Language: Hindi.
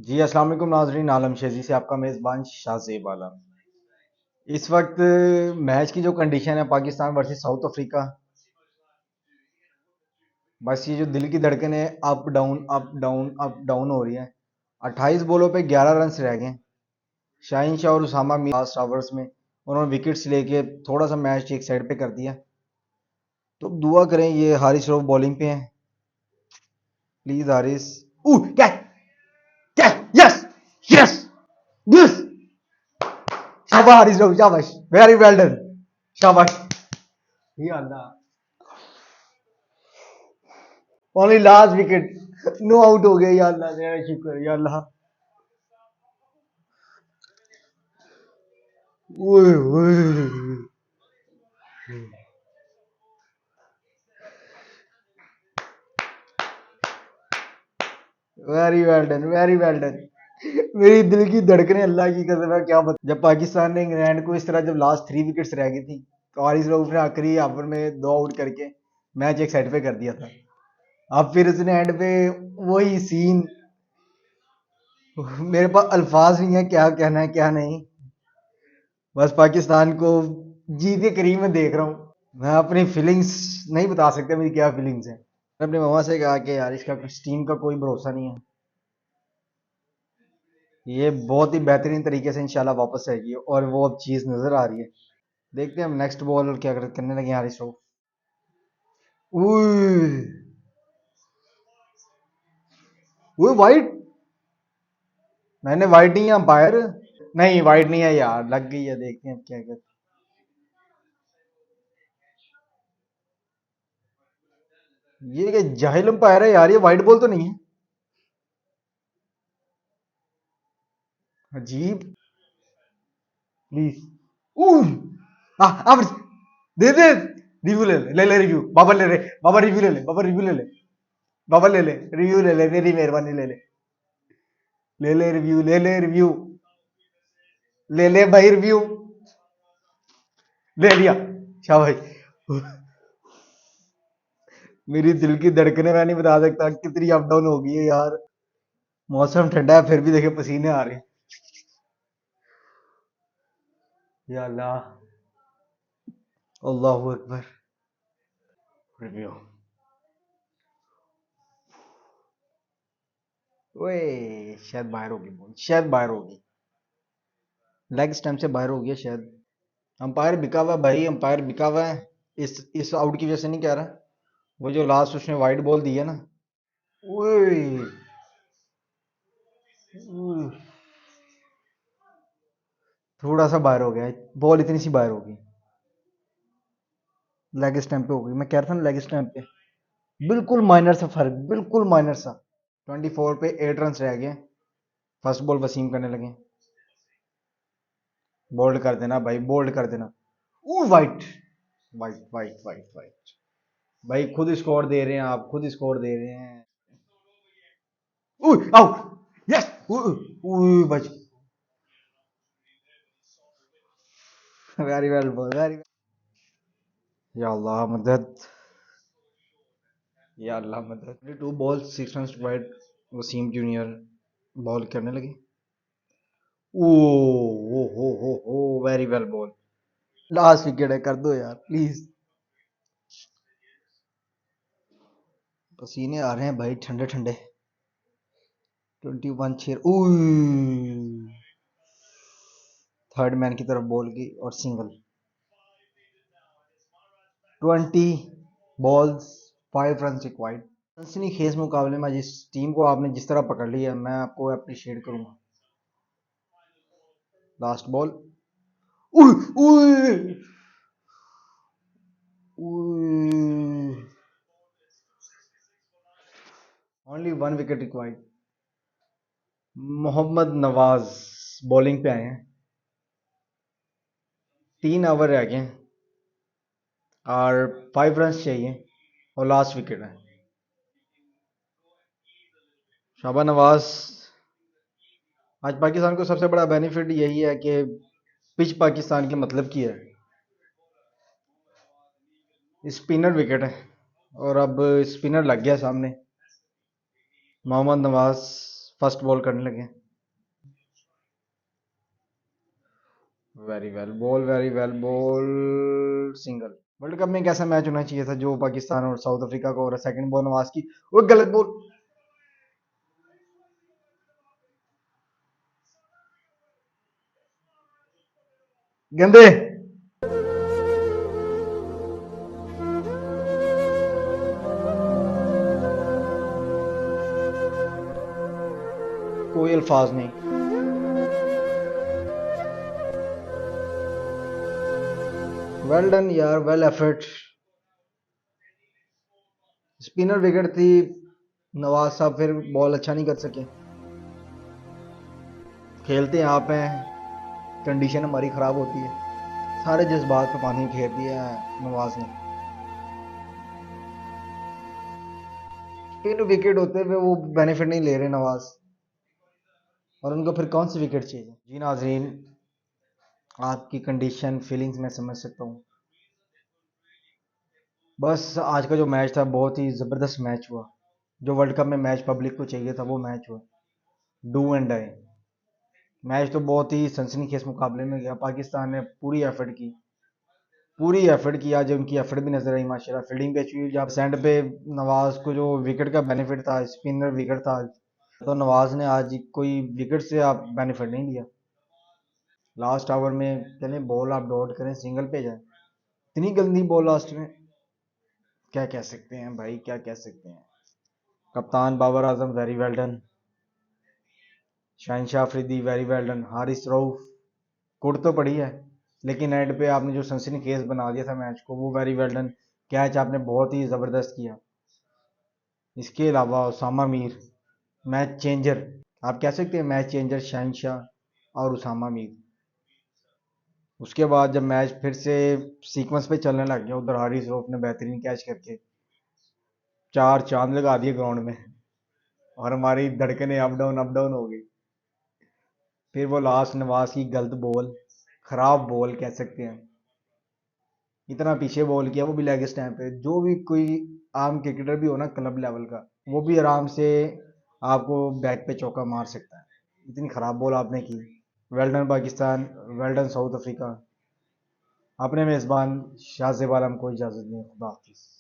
जी अस्सलाम वालेकुम नाजरीन, आलम शेजी से आपका मेज़बान शाहजेब आलम। इस वक्त मैच की जो कंडीशन है पाकिस्तान वर्सेस साउथ अफ्रीका, बस ये जो दिल की धड़कन है up down up down up down हो रही है। 28 बॉलों पे 11 रन रह गए। शाहीन शाह और उसामा मीर लास्ट ओवर्स में उन्होंने विकेट्स लेके थोड़ा सा मैच एक साइड पे कर दिया। तो दुआ करें ये हारिस रऊफ बॉलिंग पे हैं। प्लीज हारिस। क्या क्या यस यस यस। शाबाश हारिस रऊफ, शाबाश, वेरी वेल डन, शाबाश। ये Allah, only last wicket, no out हो गया। या अल्लाह तेरा शुक्र, या अल्लाह। ओए ओए, very well done, very well done. मेरी दिल की धड़कने अल्लाह की कसम है, क्या बता। जब पाकिस्तान ने इंग्लैंड को इस तरह, जब लास्ट 3 विकेट्स रह गई थी, तो हारिस रऊफ ने आखिरी ओवर में 2 आउट करके मैच एक साइड पे कर दिया था। अब फिर उसने एंड पे वही सीन, मेरे पास अल्फाज नहीं है क्या कहना है क्या नहीं। बस पाकिस्तान को जीत के करीब में देख रहा हूँ। मैं अपनी फीलिंग्स नहीं बता सकता मेरी क्या फीलिंग्स हैं। अपने मामा से कहा कि यार इसका टीम का कोई भरोसा नहीं है, ये बहुत ही बेहतरीन तरीके से इंशाल्लाह वापस आएगी और वो अब चीज़ नज़र आ रही है। देखते हैं हम नेक्स्ट बॉल क्या करने लगे हारिस राउफ। वो वाइट, मैंने वाइट नहीं है अंपायर। नहीं वाइट नहीं है यार, लग गई है, देखते हैं अब क्या कहते हैं। ये क्या जाहिल अंपायर है यार, ये वाइट बॉल तो नहीं है। अजीब। प्लीज अब दे रिव्यू ले रिव्यू, बाबा ले ले, बाबा रिव्यू ले ले, बाबा रिव्यू ले ले, बाबा ले ले रिव्यू ले ले, मेरी मेहरबानी ले ले, ले ले रिव्यू, ले ले रिव्यू, ले ले भाई रिव्यू, ले लिया, शाबाश। मेरी दिल की धड़कने मैं नहीं बता सकता कितनी अप डाउन हो गई है यार। मौसम ठंडा है फिर भी देखे पसीने आ रहे हैं। या अल्लाह, अल्लाह अकबर। रिव्यू, ओए शायद बाहर होगी बॉल, शायद बाहर होगी, लेग स्टंप से बाहर हो गया शायद। अंपायर बिका हुआ है भाई, अंपायर बिका हुआ है। इस आउट की वजह से नहीं कह रहा, वो जो लास्ट उसने वाइट बॉल दी है ना। ओए ओए, थोड़ा सा बाहर हो गया, बॉल इतनी सी बाहर होगी, लेग स्टंप पे हो गई। मैं कह रहा था ना लेग स्टंप पे, बिल्कुल माइनर सा फर्क, बिल्कुल माइनर सा। 24 पे 8 रन रह गए। फर्स्ट बॉल वसीम करने लगे। बोल्ड कर देना भाई, बोल्ड कर देना। Oh wide, wide wide wide wide. भाई खुद स्कोर दे रहे हैं आप, खुद स्कोर दे रहे हैं। आउट, यस, बच। वेरी वेल बॉल, वेरी, या अल्लाह मदद, या अल्लाह मदद। 2 ball 6 run wide. Wasim junior ball करने लगे। Oh very well ball. Last wicket है, कर दो यार प्लीज। पसीने आ रहे हैं भाई ठंडे ठंडे। 21 छेर, थर्ड मैन की तरफ बॉल की और सिंगल। 20 balls 5 run required. सनसनी खेज मुकाबले में जिस टीम को आपने जिस तरह पकड़ लिया, मैं आपको अप्रिशिएट करूंगा। Last ball, only 1 wicket required. Mohammad Nawaz bowling पे आए हैं। 3 ओवर रह गए और 5 रन चाहिए और लास्ट विकेट है। शाबाश नवाज। आज पाकिस्तान को सबसे बड़ा बेनिफिट यही है कि पिच पाकिस्तान के मतलब की है। स्पिनर विकेट है और अब स्पिनर लग गया सामने। मोहम्मद नवाज फर्स्ट बॉल करने लगे। Very well ball, single. World cup में कैसा मैच होना चाहिए था जो पाकिस्तान और साउथ अफ्रीका को हो रहा है। सेकंड बॉल नवाज की, वो गलत बॉल, गंदे। कोई अल्फाज नहीं। वेल डन यार, वेल एफर्ट। स्पिनर विकेट थी, नवाज साहब फिर बॉल अच्छा नहीं कर सके। खेलते हैं आप हैं, कंडीशन हमारी ख़राब होती है, सारे जज्बात पे पानी फेर दिया है नवाज ने। फिर विकेट होते हुए वो बेनिफिट नहीं ले रहे नवाज, और उनको फिर कौन सी विकेट चाहिए। जी नाजरीन, आपकी कंडीशन फीलिंग्स मैं समझ सकता हूँ। बस आज का जो मैच था बहुत ही ज़बरदस्त मैच हुआ। जो वर्ल्ड कप में मैच पब्लिक को चाहिए था वो मैच हुआ, डू एंड डाई। मैच तो बहुत ही सनसनीखेज मुकाबले में गया। पाकिस्तान ने पूरी एफर्ट की। आज उनकी एफर्ट भी नजर आई माशाल्लाह। फील्डिंग पे अच्छी हुई, जब सेंड पे नवाज को जो विकेट का बेनिफिट था, स्पिनर विकेट था, तो नवाज ने आज कोई विकेट से आप बेनिफिट नहीं लिया। लास्ट ओवर में कहने बॉल आप डॉट करें, सिंगल पे जाए, इतनी गंदी बॉल लास्ट में। क्या कह सकते हैं भाई, क्या कह सकते हैं। कप्तान Babar Azam very well done, शहनशाह Afridi very well done, Haris Rauf कुट तो पड़ी है, लेकिन एंड पे आपने जो सनसनी केस बना दिया था मैच को, वो वेरी वेल डन। कैच आपने बहुत ही ज़बरदस्त किया। इसके अलावा उसामा मीर, मैच चेंजर, आप कह सकते हैं मैच चेंजर शहनशाह और उसामा मीर। उसके बाद जब मैच फिर से सीक्वेंस पे चलने लग गया, उधर हारिस रऊफ ने बेहतरीन कैच करके चार चांद लगा दिए ग्राउंड में, और हमारी धड़कनें अप डाउन हो गई। फिर वो लास्ट नवाज की गलत बॉल, खराब बॉल कह सकते हैं, इतना पीछे बॉल किया, वो भी लेग स्टैम्प पे। जो भी कोई आम क्रिकेटर भी हो ना क्लब लेवल का, वो भी आराम से आपको बैक पे चौका मार सकता है। इतनी खराब बॉल आपने की। Well done Pakistan, well done south Africa. अपने मेज़बान शाहज़ेब आलम को इजाज़त दें। खुदा हाफिज़।